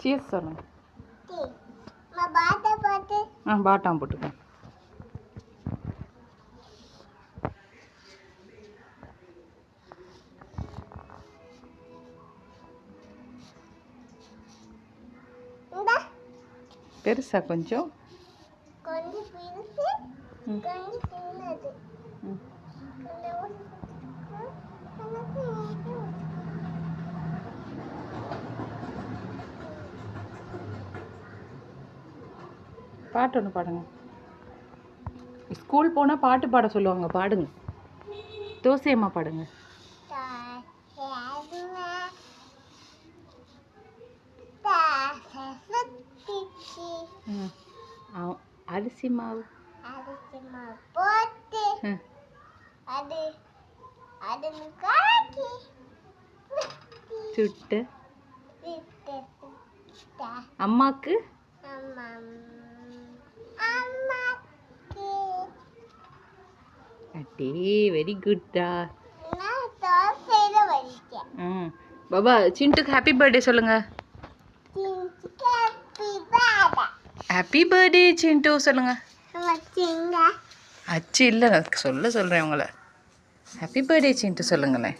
Cheese சொல்லுங்க. பாட்டாம் போட்டுக்கேன். பெருசா கொஞ்சம் பாட்டு ஒன்று பாடுங்க. ஸ்கூல் போனால் பாட்டு பாட சொல்லுவாங்க, பாடுங்க. தோசையம்மா பாடுங்க. அரிசி மாவு போட்டு சுட்டு அம்மாக்கு அட்டே வெரி குட்டா. பாபா சிண்டுக்கு ஹாப்பி பர்த்டே சொல்லுங்க. ஹாப்பி பர்த்டே சிண்டு சொல்லுங்க. அச்சு இல்லை, சொல்கிறேன் உங்களை. ஹாப்பி பர்த்டே சிண்டு சொல்லுங்களேன்.